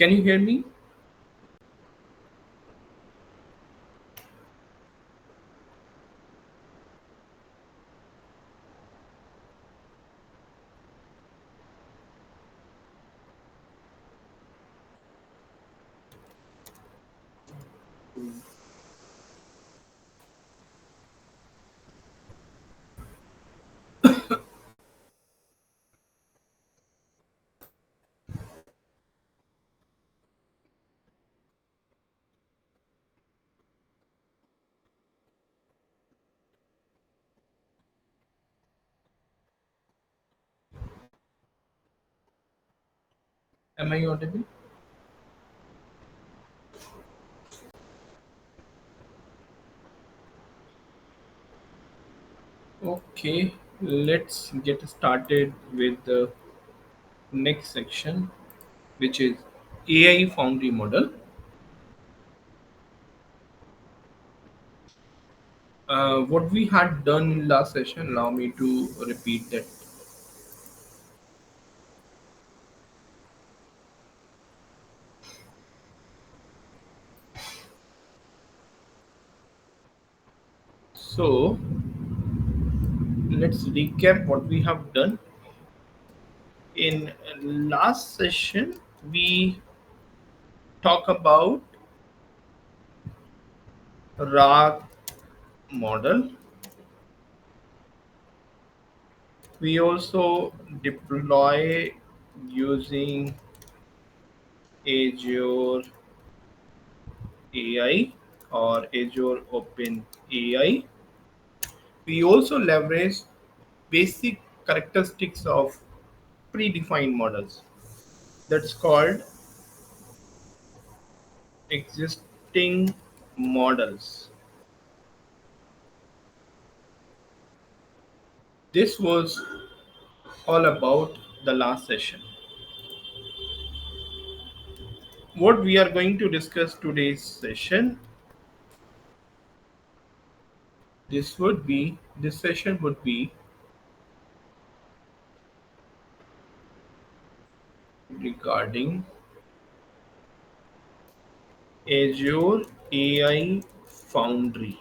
Can you hear me? Am I audible? Okay, let's get started with the next section, which is AI Foundry model. What we had done in last session, allow me to repeat that. So, let's recap what we have done. In last session, we talk about RAG model. We also deploy using Azure AI or Azure Open AI. We also leverage basic characteristics of predefined models. That's called existing models. This was all about the last session. What we are going to discuss today's session, this session would be regarding Azure AI Foundry.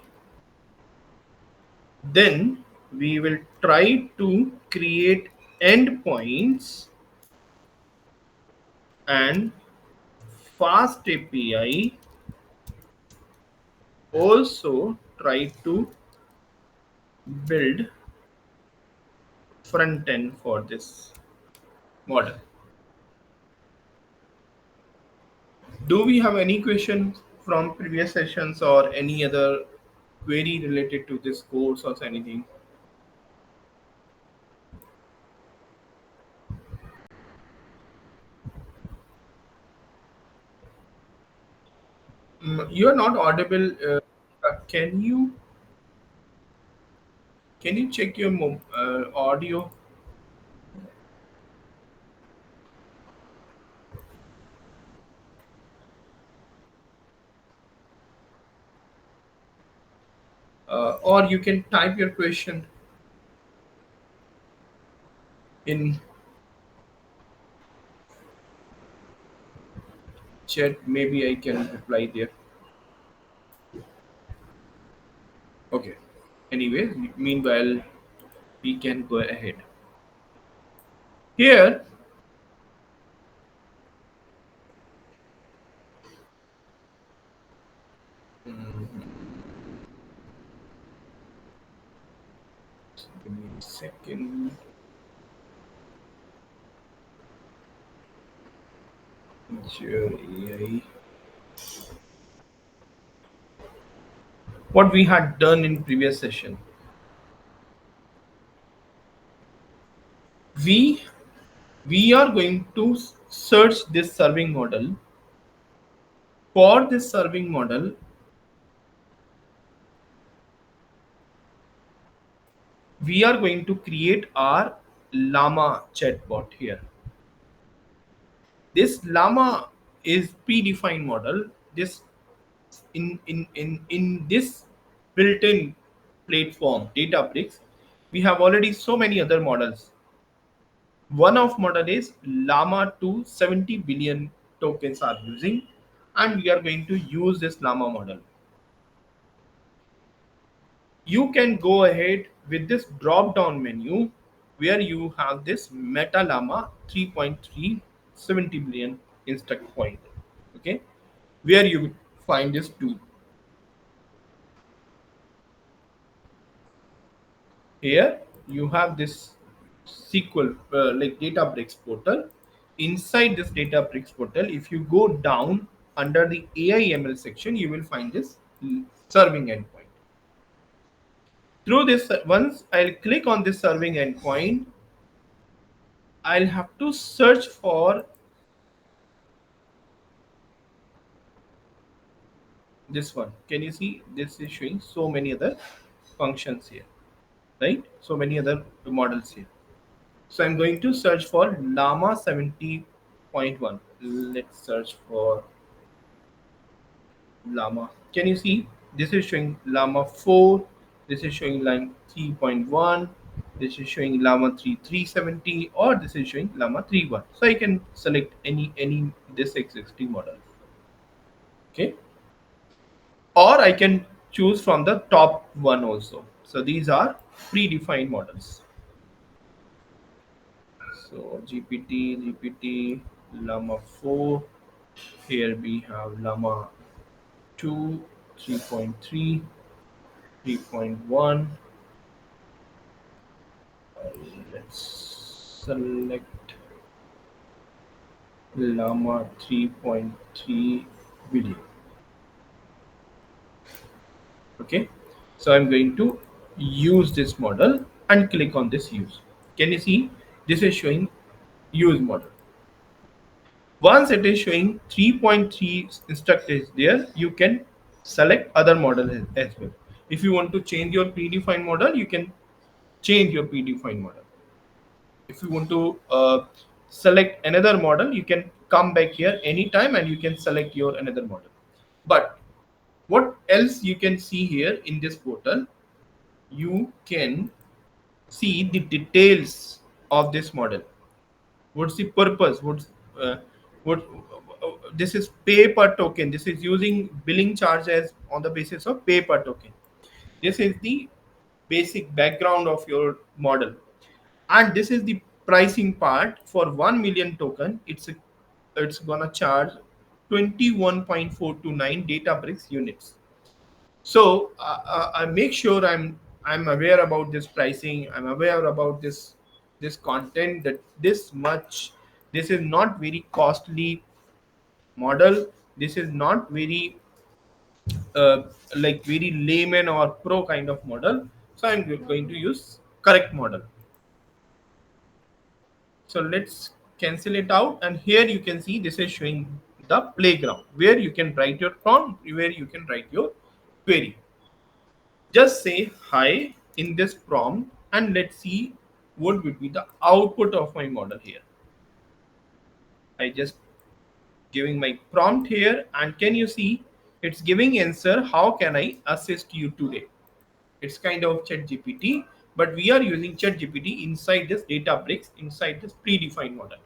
Then we will try to create endpoints and fast API. Also try to build front end for this model. Do we have any questions from previous sessions or any other query related to this course or anything? You are not audible. Can you check your audio? Or you can type your question in chat. Maybe I can reply there. Okay. Anyway, meanwhile, we can go ahead. Here, give me a second. Azure AI. What we had done in previous session, we we are going to search this serving model. For this serving model, we are going to create our Llama chatbot here. This Llama is predefined model. This in this built-in platform Databricks, we have already so many other models. One of model is Llama to 70 billion tokens are using, and we are going to use this Llama model. You can go ahead with this drop down menu where you have this Meta Llama 3.370 billion instruct point. Okay, where you find this tool. Here you have this SQL like Databricks portal. Inside this Databricks portal, if you go down under the AI/ML section, you will find this serving endpoint. Through this, once I'll click on this serving endpoint, I'll have to search for this one. Can you see this is showing so many other functions here, right? So many other models here. So I'm going to search for Llama 70.1. Let's search for Llama. Can you see this is showing Llama 4, this is showing line 3.1, this is showing Llama 3.370, or this is showing Llama 3.1. So I can select any this existing model. Okay, or I can choose from the top one also. So these are predefined models. So GPT, Llama 4. Here we have Llama 2, 3.3, 3.1. Let's select Llama 3.3 video. Okay, so I'm going to use this model and click on this use. Can you see this is showing use model? Once it is showing 3.3 instruct is there, you can select other model as well. If you want to change your predefined model, you can change your predefined model. If you want to select another model, you can come back here anytime and you can select your another model. But what else you can see here in this portal, you can see the details of this model. What's the purpose? What this is pay per token. This is using billing charges on the basis of pay per token. This is the basic background of your model, and this is the pricing part. For 1 million token, it's gonna charge 21.429 Databricks units. So I make sure I'm aware about this pricing. I'm aware about this content, that this much, this is not very costly model. This is not very uh, like very layman or pro kind of model. So I'm going to use correct model. So let's cancel it out, and here you can see this is showing the playground where you can write your prompt, where you can write your query. Just say hi in this prompt and let's see what would be the output of my model here. I just giving my prompt here, and can you see it's giving answer, how can I assist you today? It's kind of chat GPT, but we are using chat GPT inside this Databricks, inside this predefined model.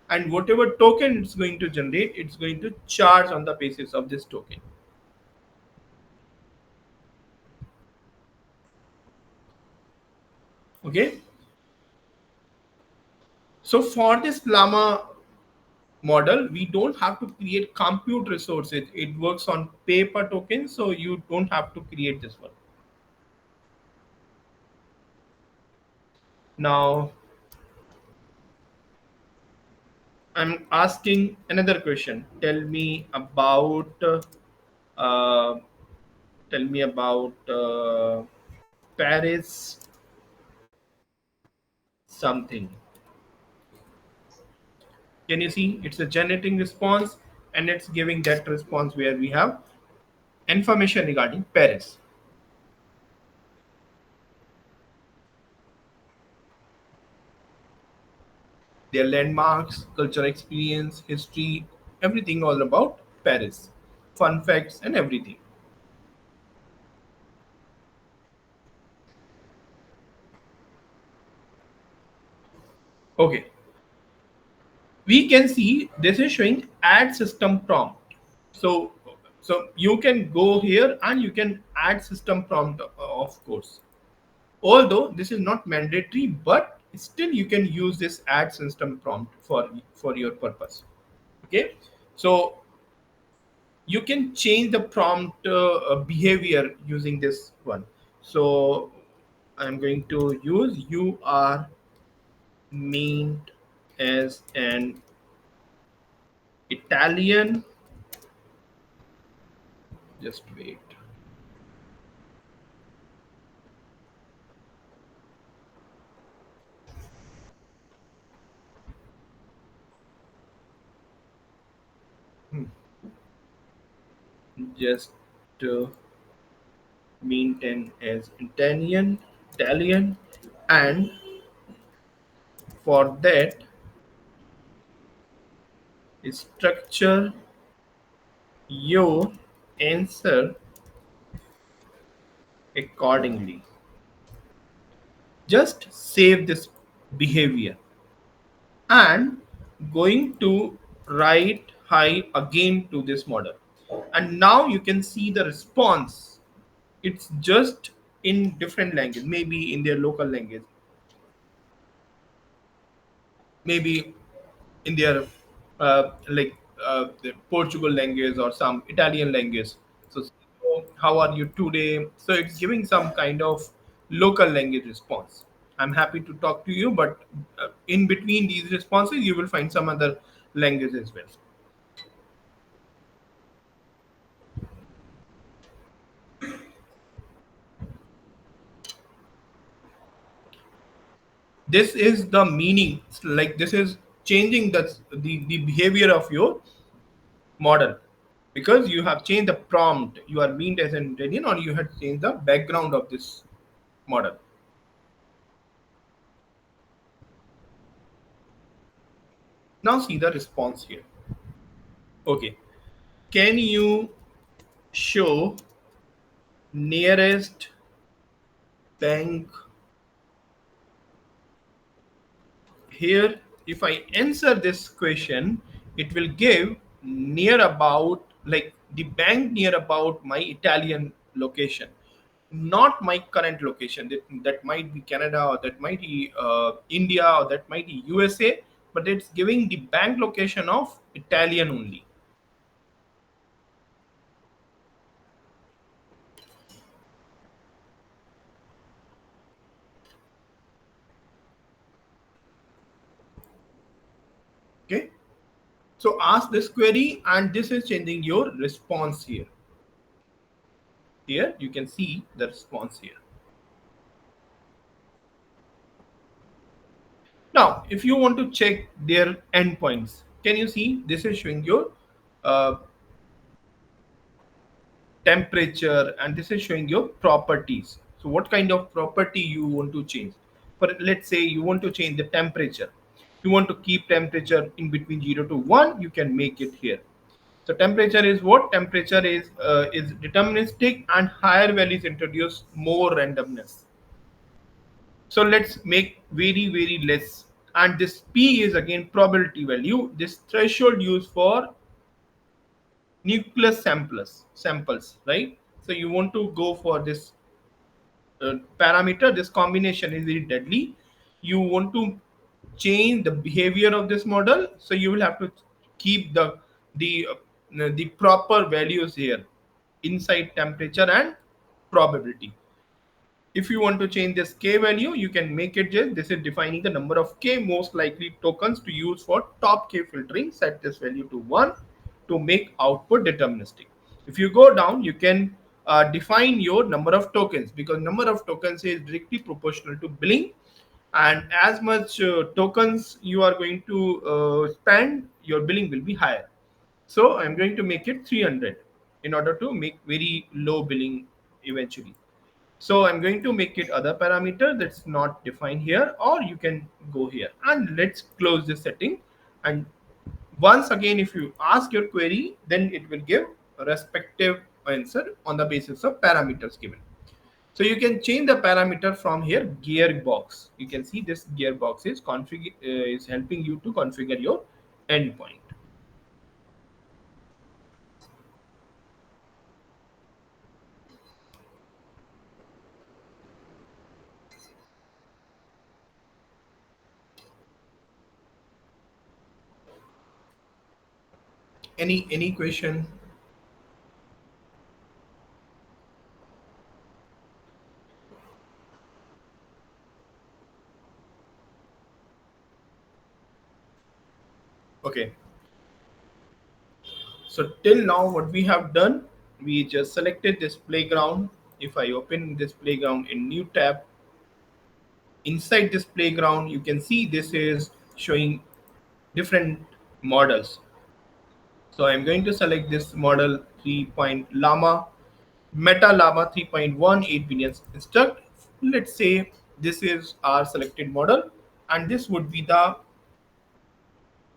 And whatever token it's going to generate, it's going to charge on the basis of this token. Okay. So for this Llama model, we don't have to create compute resources. It works on pay per token, so you don't have to create this one. Now I'm asking another question. Uh, tell me about Paris something. Can you see it's a generating response, and it's giving that response where we have information regarding Paris, their landmarks, cultural experience, history, everything all about Paris, fun facts, and everything. Okay, we can see this is showing add system prompt. So you can go here and you can add system prompt, of course. Although this is not mandatory, but still you can use this add system prompt for your purpose. Okay, so you can change the prompt behavior using this one. So I'm going to use you are meant as an Italian. Just wait. Just uh, maintain as Italian, and for that structure your answer accordingly. Just save this behavior and going to write hi again to this model, and now you can see the response. It's just in different language, maybe in their local language, maybe in their the Portugal language or some Italian language. So how are you today? So it's giving some kind of local language response. I'm happy to talk to you, but in between these responses, you will find some other language as well. This is the meaning. Like this is changing the behavior of your model, because you have changed the prompt. You are meant as an Indian, or you have changed the background of this model. Now see the response here. Okay, can you show nearest bank? Here if I answer this question, it will give near about, like the bank near about my Italian location, not my current location. That might be Canada, or that might be India, or that might be USA, but it's giving the bank location of Italian only. Okay, so ask this query, and this is changing your response here. Here you can see the response here. Now, if you want to check their endpoints, can you see this is showing your uh, temperature, and this is showing your properties. So what kind of property you want to change? For let's say you want to change the temperature. You want to keep temperature in between 0 to 1, you can make it here. So temperature is what? Temperature is deterministic, and higher values introduce more randomness. So let's make very less. And this P is again probability value. This threshold used for nucleus samples, right? So you want to go for this parameter. This combination is very deadly. You want to change the behavior of this model, so you will have to keep the proper values here inside temperature and probability. If you want to change this k value, you can make it just this is defining the number of k most likely tokens to use for top k filtering. Set this value to 1 to make output deterministic. If you go down, you can define your number of tokens, because number of tokens is directly proportional to billing, and as much tokens you are going to spend, your billing will be higher. So I'm going to make it 300 in order to make very low billing eventually. So I'm going to make it other parameter that's not defined here, or you can go here, and let's close this setting. And once again, if you ask your query, then it will give a respective answer on the basis of parameters given. So you can change the parameter from here. Gearbox, you can see this gearbox is helping you to configure your endpoint. Any question? Okay. So till now, what we have done, we just selected this playground. If I open this playground in new tab, inside this playground, you can see this is showing different models. So I'm going to select this model 3 point Llama, Meta Llama 3.1 8 billion instruct. Let's say this is our selected model, and this would be the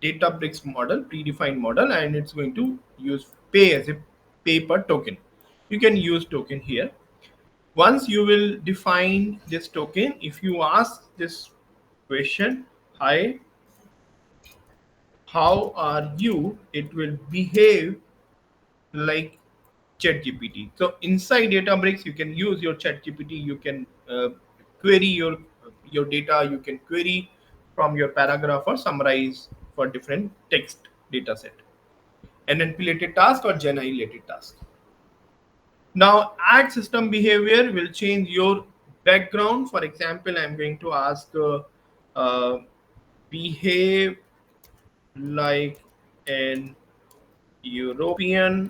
Databricks model, predefined model, and it's going to use pay as a pay per token. You can use token here. Once you will define this token, if you ask this question, hi, how are you? It will behave like ChatGPT. So inside Databricks, you can use your ChatGPT. You can query your data. You can query from your paragraph or summarize for different text data set. NLP related task or Gen AI related task. Now, add system behavior will change your background. For example, I'm going to ask uh, behave like an European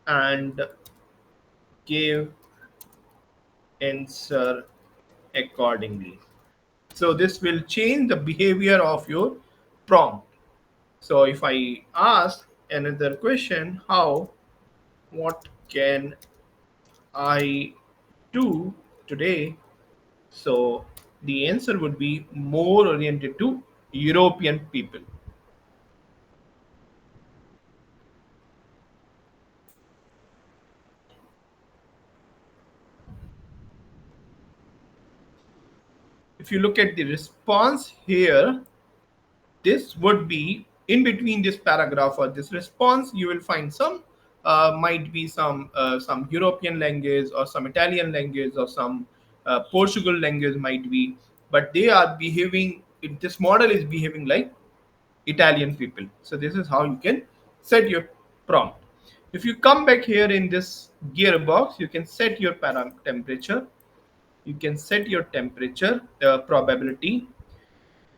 and give answer accordingly. So this will change the behavior of your prompt. So if I ask another question, what can I do today? So the answer would be more oriented to European people. If you look at the response here, this would be in between this paragraph or this response. You will find some might be some European language or some Italian language or some Portugal language might be, but they are behaving. This model is behaving like Italian people. So this is how you can set your prompt. If you come back here in this gearbox, you can set your temperature. You can set your temperature probability.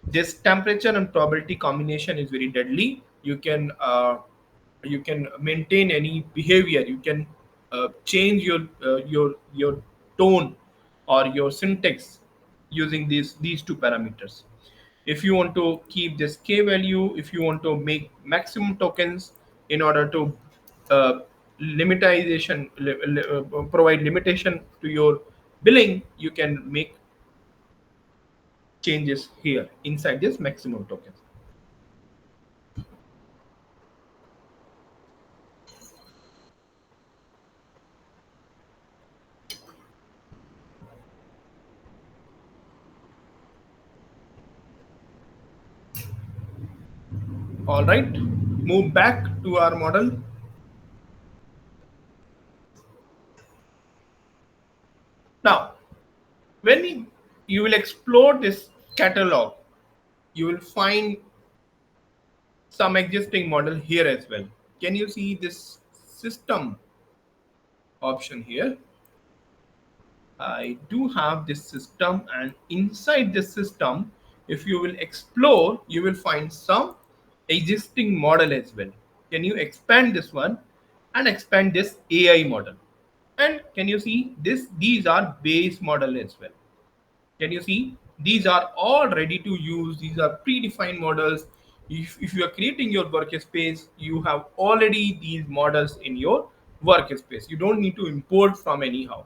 This temperature and probability combination is very deadly. You can maintain any behavior. You can change your tone or your syntax using these two parameters. If you want to keep this k value, if you want to make maximum tokens in order to uh, provide limitation to your billing, you can make changes here inside this maximum tokens. All right, move back to our model. Now, when you will explore this catalog, you will find some existing model here as well. Can you see this system option here? I do have this system, and inside this system, if you will explore, you will find some existing model as well. Can you expand this one and expand this AI model? And can you see this? These are base model as well. Can you see? These are all ready to use. These are predefined models. If you are creating your workspace, you have already these models in your workspace. You don't need to import from anyhow.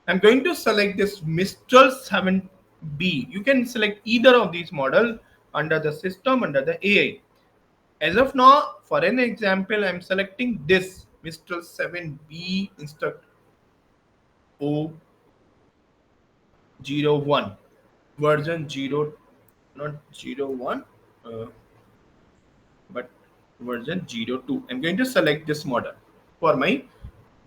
I'm going to select this Mistral 7B. You can select either of these model under the system, under the AI. As of now, for an example, I'm selecting this Mistral 7B Instruct 001 version 0, not 01. uh, but version 02. I'm going to select this model for my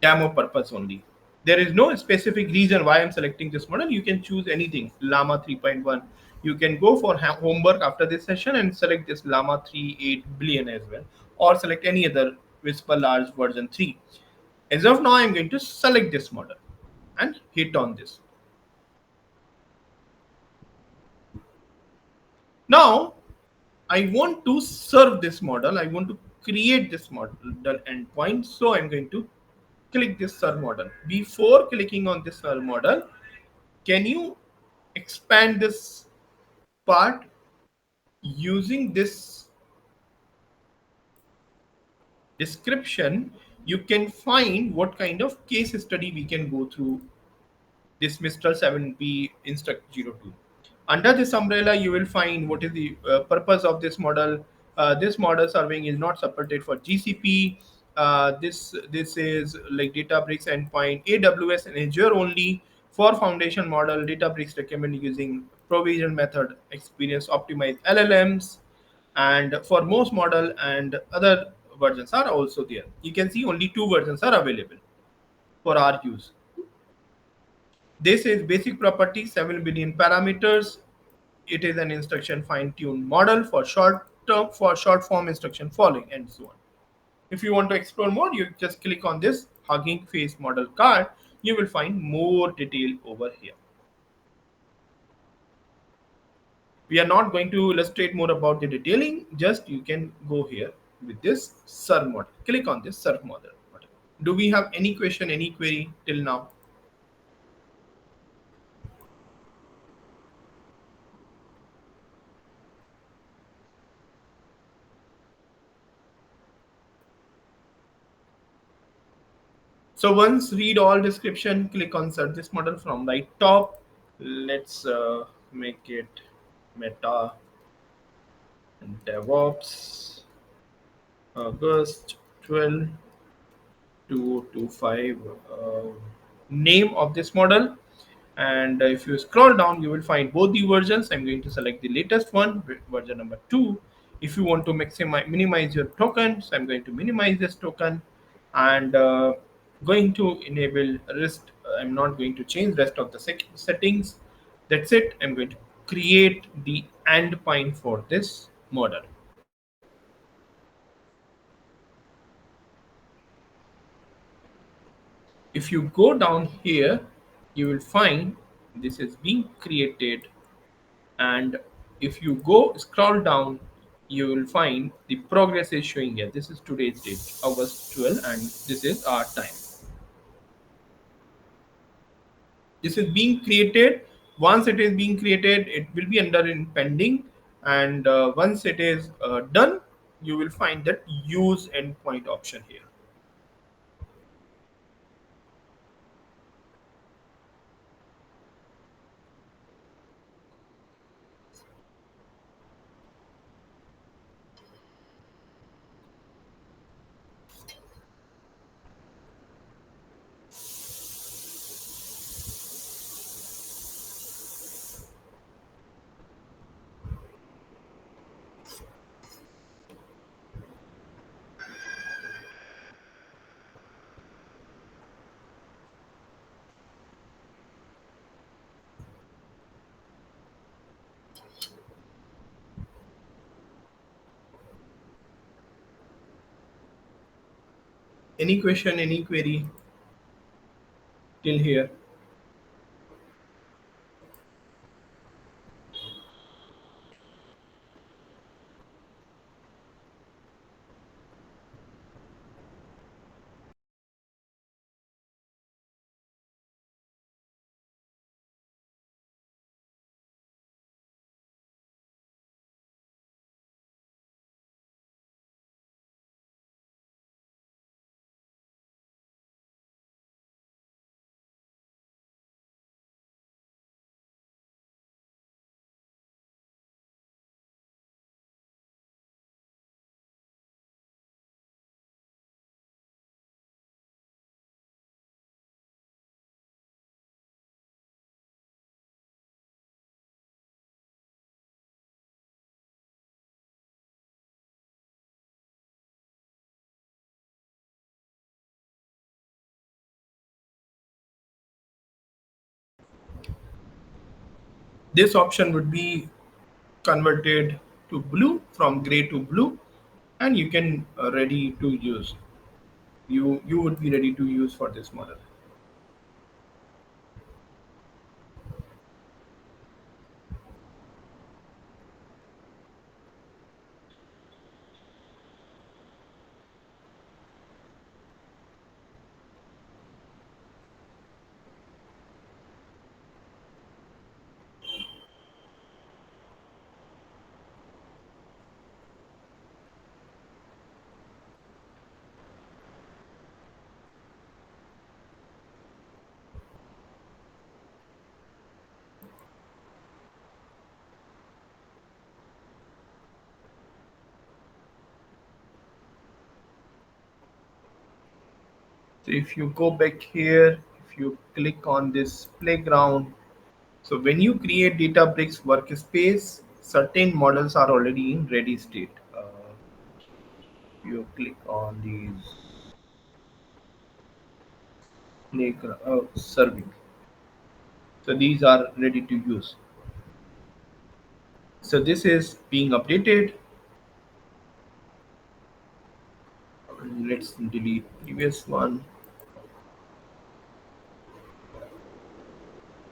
demo purpose only. There is no specific reason why I'm selecting this model. You can choose anything, Llama 3.1. You can go for homework after this session and select this Llama 3.8 billion as well, or select any other Whisper Large version 3. As of now, I'm going to select this model and hit on this. Now, I want to serve this model. I want to create this model endpoint. So I'm going to click this serve model. Before clicking on this serve model, can you expand this part using this description? You can find what kind of case study we can go through this Mistral 7P Instruct 02. Under this umbrella, you will find what is the purpose of this model. This model serving is not supported for GCP. This is like Databricks endpoint, AWS and Azure only. For foundation model, Databricks recommend using provision method, experience optimized LLMs, and for most model and other versions are also there. You can see only two versions are available for our use. This is basic property, 7 billion parameters. It is an instruction fine-tuned model for short term, for short form instruction following, and so on. If you want to explore more, you just click on this Hugging Face model card. You will find more detail over here. We are not going to illustrate more about the detailing. Just you can go here with this serve model. Click on this serve model. Do we have any question, any query till now? So once read all description, click on search this model from right top. Let's make it Meta DevOps August 12 225 name of this model. And if you scroll down, you will find both the versions. I'm going to select the latest one, version number 2. If you want to minimize your tokens, I'm going to minimize this token, and going to enable rest. I'm not going to change rest of the settings. That's it. I'm going to create the endpoint for this model. If you go down here, you will find this is being created, and if you go scroll down, you will find the progress is showing here. This is today's date, August 12, and this is our time. This is being created. Once it is being created, it will be under in pending, and once it is done, you will find that use endpoint option here. Any question, any query till here? This option would be converted to blue, from gray to blue, and you can ready to use. You would be ready to use for this model. So if you go back here, if you click on this playground, so when you create Databricks workspace, certain models are already in ready state. You click on these playground serving. So these are ready to use. So this is being updated. Let's delete previous one.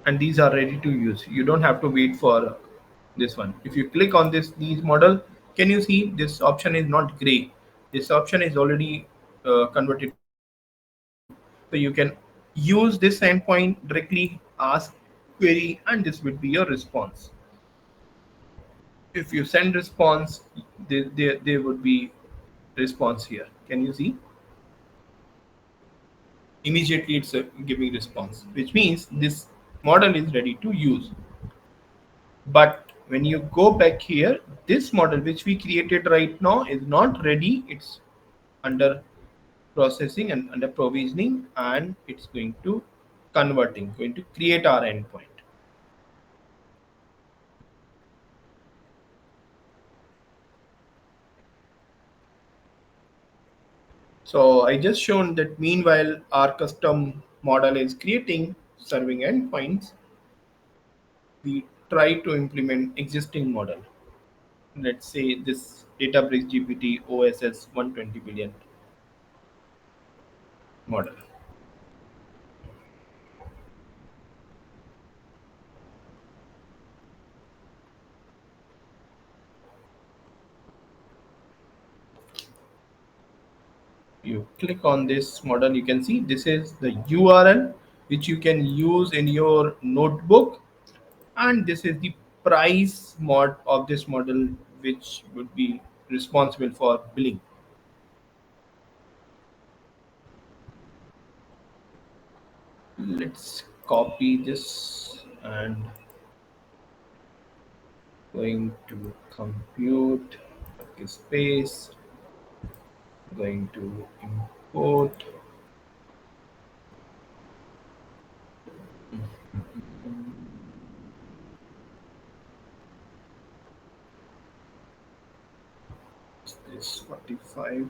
And these are ready to use. You don't have to wait for this one. If you click on these model, can you see this option is not gray? This option is already converted to blue. So you can use this endpoint directly, ask query, and this would be your response. If you send response, there would be response here. Can you see? Immediately it's giving response, which means this model is ready to use. But when you go back here, this model which we created right now is not ready. It's under processing and under provisioning, and it's going to going to create our endpoint. So I just shown that meanwhile our custom model is creating serving endpoints, we try to implement existing model. Let's say this Databricks GPT OSS 120 billion model. You click on this model, you can see this is the URL which you can use in your notebook, and this is the price mod of this model which would be responsible for billing. Let's copy this and going to compute space, going to import this 45.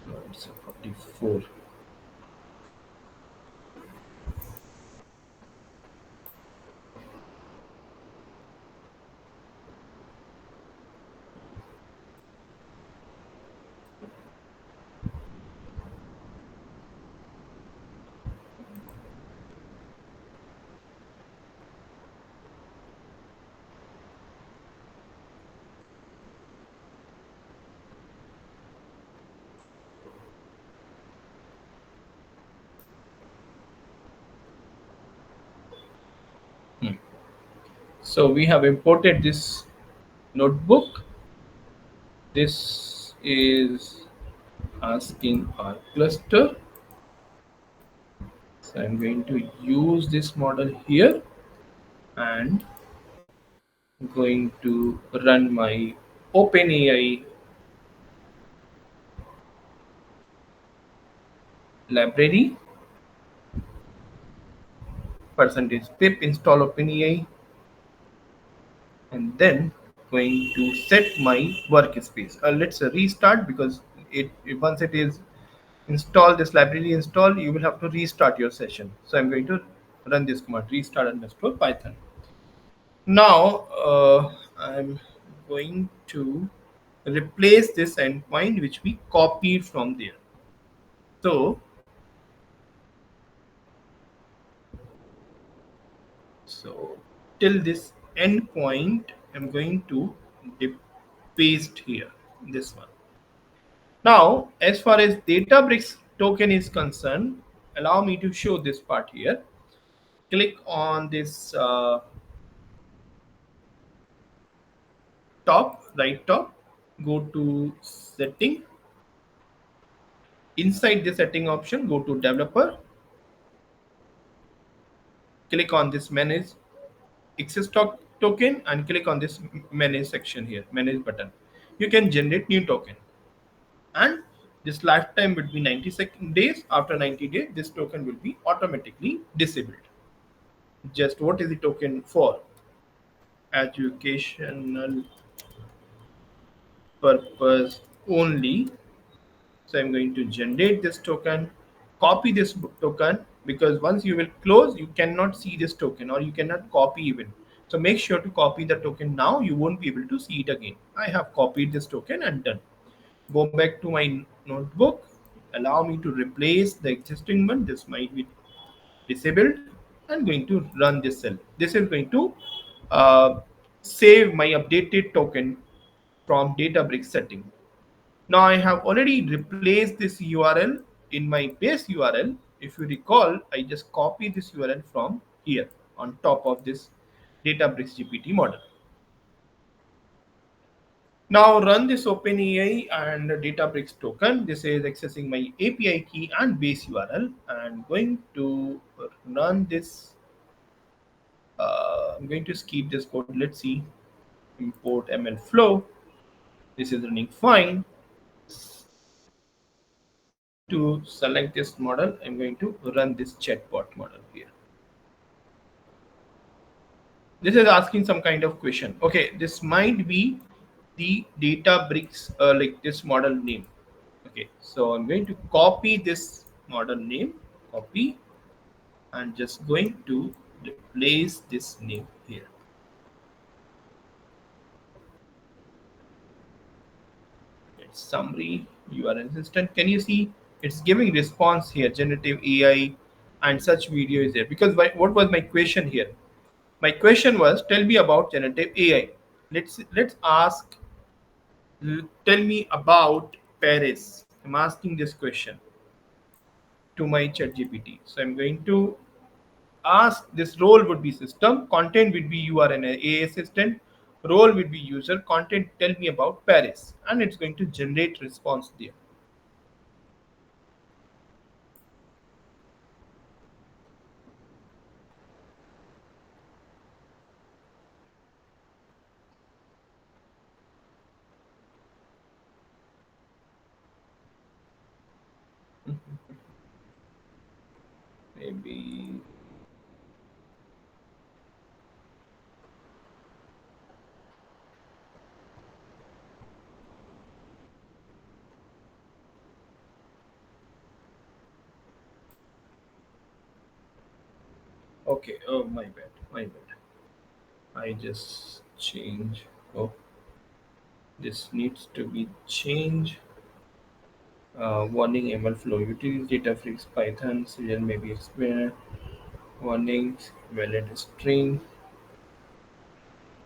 No, it's a 44. So we have imported this notebook. This is asking our cluster. So I'm going to use this model here and going to run my OpenAI library, percentage pip install OpenAI, and then going to set my workspace. Let's restart because once it is install this library install, you will have to restart your session. So I'm going to run this command, restart underscore Python. Now I'm going to replace this endpoint which we copied from there. So till this endpoint, I'm going to paste here this one. Now, as far as Databricks token is concerned, allow me to show this part here. Click on this right top, go to setting. Inside the setting option, go to developer, click on this manage access token and click on this manage section here, manage button. You can generate new token and this lifetime would be 90 days. After 90 days, this token will be automatically disabled. Just what is the token for? Educational purpose only. So I'm going to generate this token, copy this token, because once you will close, you cannot see this token or you cannot copy even. So make sure to copy the token now. You won't be able to see it again. I have copied this token and done. Go back to my notebook. Allow me to replace the existing one. This might be disabled. I'm going to run this cell. This is going to uh, save my updated token from Databricks setting. Now I have already replaced this URL in my base URL. If you recall, I just copied this URL from here on top of this Databricks GPT model. Now run this OpenAI and Databricks token. This is accessing my API key and base URL. And going to run this. I'm going to skip this code. Let's see. Import MLFlow. This is running fine. To select this model, I'm going to run this chatbot model here. This is asking some kind of question. Okay, this might be the Databricks like this model name. Okay, so I'm going to copy this model name, copy, and just going to replace this name here. It's summary URL assistant. Can you see it's giving response here, generative AI and such video is there? Because what was my question here? My question was, tell me about generative AI. Let's ask, tell me about Paris. I'm asking this question to my chat GPT. So I'm going to ask, this role would be system, content would be you are an AI assistant, role would be user, content tell me about Paris, and it's going to generate response there. Maybe okay. Oh my bad, my bad. I just change. Oh, this needs to be changed. Warning MLFlow utilities data freaks Python serial may be explained. Warnings valid string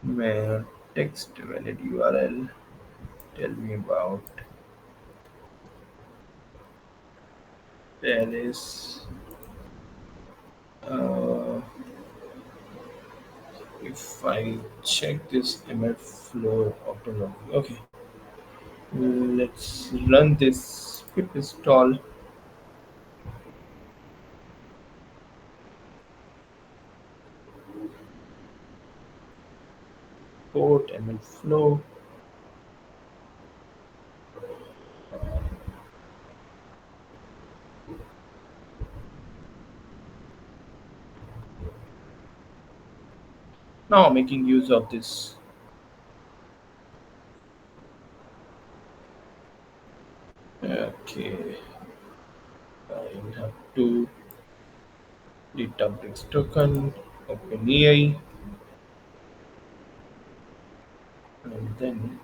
where text valid URL. Tell me about Paris. Uh, if I check this MLFlow automatically, okay. Let's run this pip install port MLFlow. Now making use of this. Okay. I will have to Databricks token, OpenAI, and then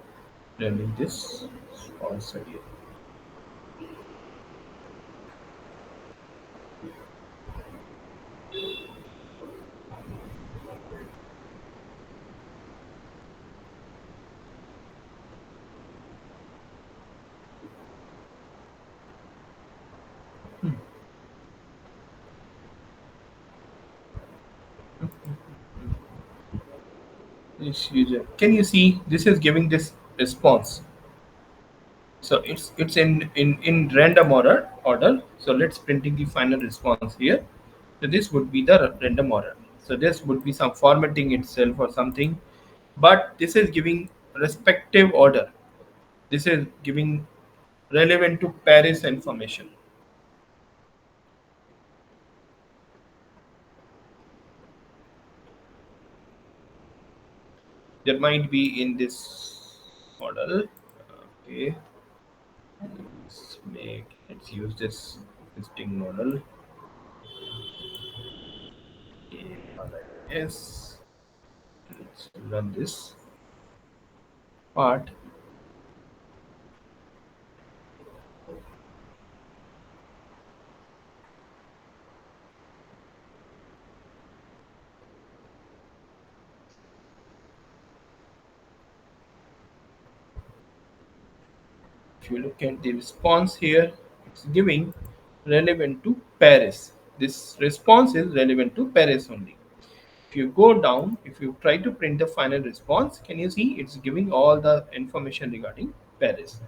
running this also here. This user. Can you see this is giving this response? So it's in random order. So let's printing the final response here. So this would be the random order. So this would be some formatting itself or something, but this is giving respective order. This is giving relevant to Paris information. There might be in this model. Okay, let's use this existing model. Okay, alright, yes, let's run this part. If you look at the response here, it's giving relevant to Paris. This response is relevant to Paris only. If you go down, if you try to print the final response, can you see it's giving all the information regarding Paris?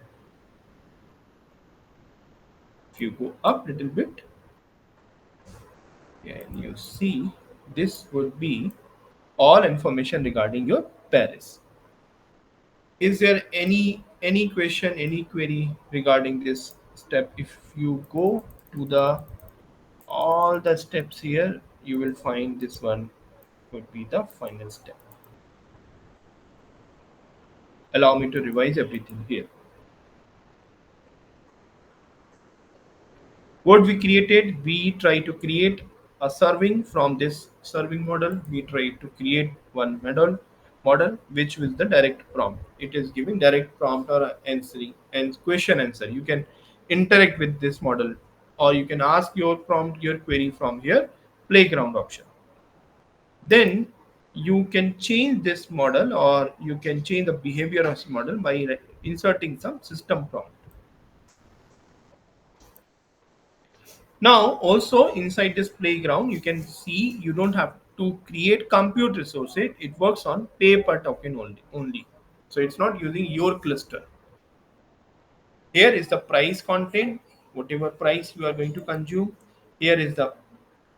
If you go up a little bit, and you see this would be all information regarding your Paris. Is there any question, any query regarding this step? If you go to the all the steps here, you will find this one would be the final step. Allow me to revise everything here. What we created, we try to create a serving from this serving model. We try to create one model which was the direct prompt. It is giving direct prompt or answering and question answer. You can interact with this model, or you can ask your prompt, your query from here playground option. Then you can change this model, or you can change the behavior of this model by inserting some system prompt. Now, also inside this playground, you can see you don't have to create compute resources. It works on pay per token only. So it's not using your cluster. Here is the price content, whatever price you are going to consume. Here is the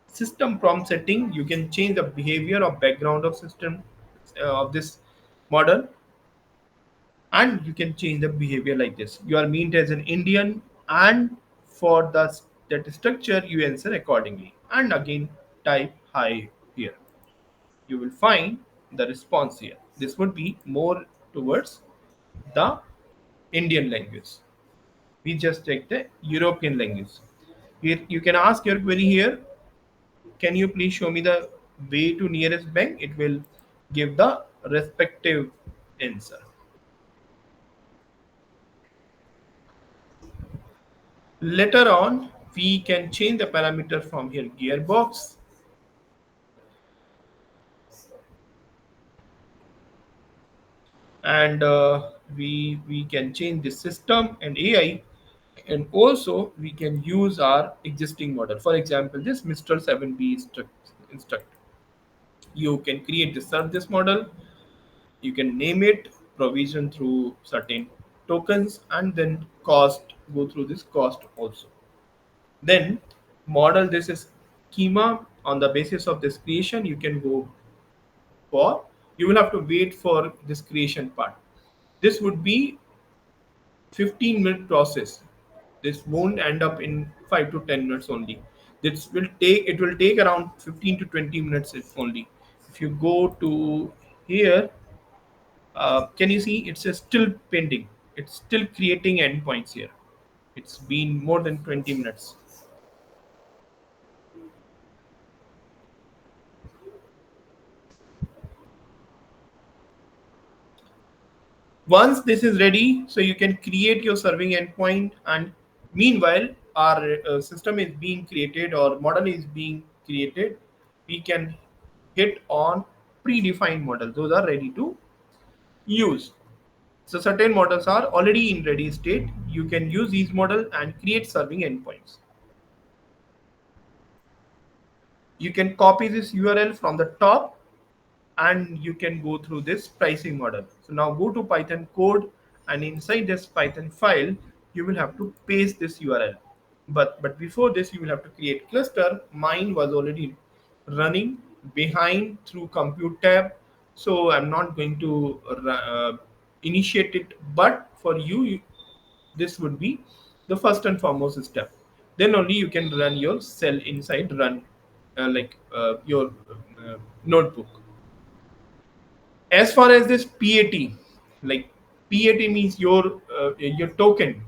system prompt setting. You can change the behavior or background of system of this model, and you can change the behavior like this. You are meant as an Indian, and for the that structure you answer accordingly, and again type hi here. You will find the response here. This would be more towards the Indian language. We just take the European language. Here you can ask your query here, can you please show me the way to nearest bank? It will give the respective answer. Later on, we can change the parameter from here gearbox, and we can change the system and AI, and also we can use our existing model. For example, this Mr. 7B instruct. You can create the serve this model. You can name it, provision through certain tokens, and then cost. Go through this cost also. Then model this is schema. On the basis of this creation, you can go for, you will have to wait for this creation part. This would be 15-minute process. This won't end up in 5 to 10 minutes only. This will take, it will take around 15 to 20 minutes if only. If you go to here, can you see it's still pending? It's still creating endpoints here. It's been more than 20 minutes. Once this is ready, so you can create your serving endpoint, and meanwhile our system is being created or model is being created, we can hit on predefined models. Those are ready to use. So certain models are already in ready state. You can use these model and create serving endpoints. You can copy this URL from the top and you can go through this pricing model. So now go to Python code, and inside this Python file, you will have to paste this URL. But before this, you will have to create cluster. Mine was already running behind through compute tab, so I'm not going to initiate it. But for you, this would be the first and foremost step. Then only you can run your cell inside run your notebook. As far as this PAT, like PAT means your token,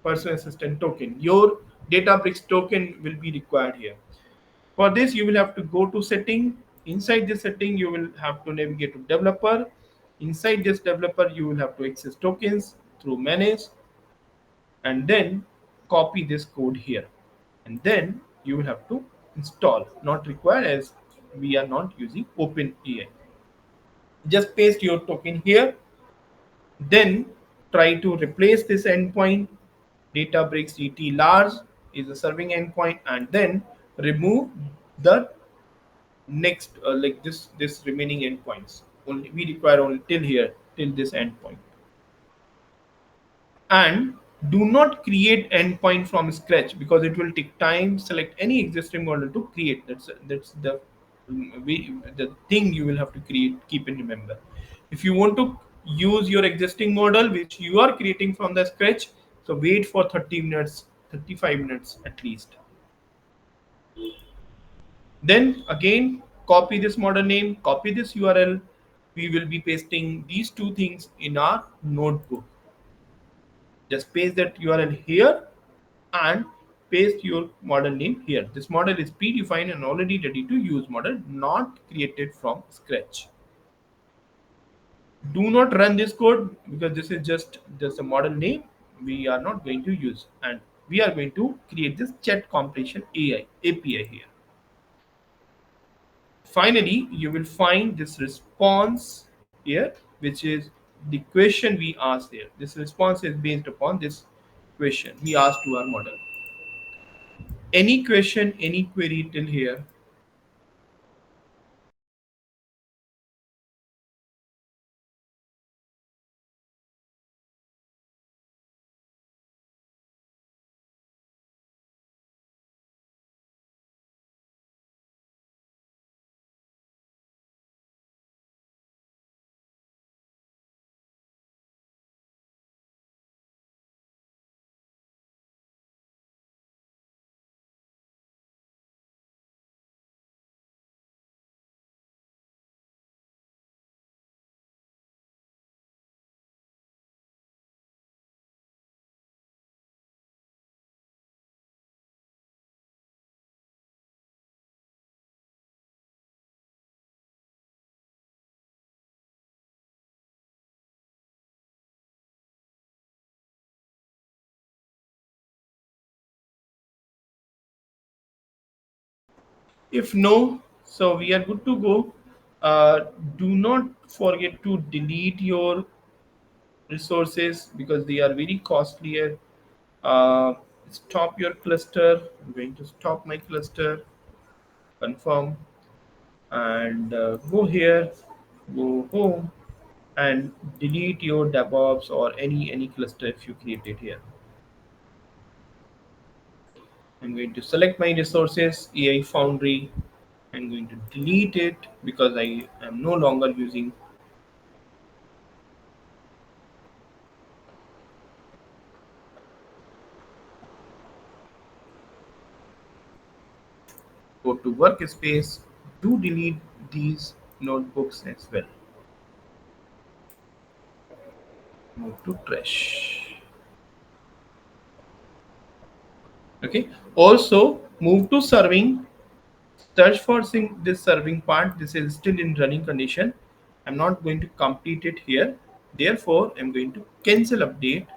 personal assistant token, your Databricks token will be required here. For this, you will have to go to setting. Inside this setting, you will have to navigate to developer. Inside this developer, you will have to access tokens through manage, and then copy this code here. And then you will have to install. Not required as we are not using OpenAI. Just paste your token here. Then try to replace this endpoint. Databricks GT large is a serving endpoint, and then remove the next this remaining endpoints. Only we require only till here, till this endpoint. And do not create endpoint from scratch because it will take time. Select any existing model to create. That's the thing you will have to create. Keep in remember. If you want to use your existing model which you are creating from the scratch, so wait for 30 minutes, 35 minutes at least. Then again, copy this model name, copy this URL. We will be pasting these two things in our notebook. Just paste that URL here and paste your model name here. This model is predefined and already ready to use model, not created from scratch. Do not run this code because this is just a model name we are not going to use, and we are going to create this chat compression AI API here. Finally, you will find this response here, which is the question we asked there. This response is based upon this question we asked to our model. Any question, any query till here? If no, so we are good to go. Do not forget to delete your resources because they are very costly. Uh, Stop your cluster. I'm going to stop my cluster, confirm, and go here, go home, and delete your DevOps or any cluster if you created here. I'm going to select my resources, AI Foundry. I'm going to delete it because I am no longer using. Go to workspace, do delete these notebooks as well. Move to trash. Okay. Also move to serving. Search for this serving part. This is still in running condition. I'm not going to complete it here. Therefore, I'm going to cancel update,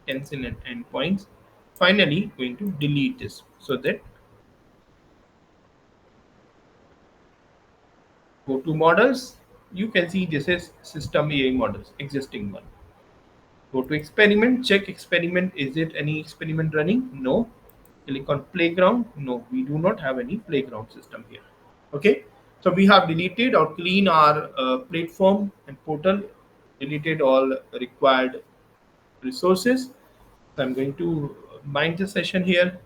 cancel and endpoints. Finally, going to delete this so that go to models. You can see this is system AI models, existing one. Go to experiment, check experiment. Is it any experiment running? No. Click on playground. No, we do not have any playground system here. Okay. So we have deleted or clean our platform and portal, deleted all required resources. So I'm going to bind the session here.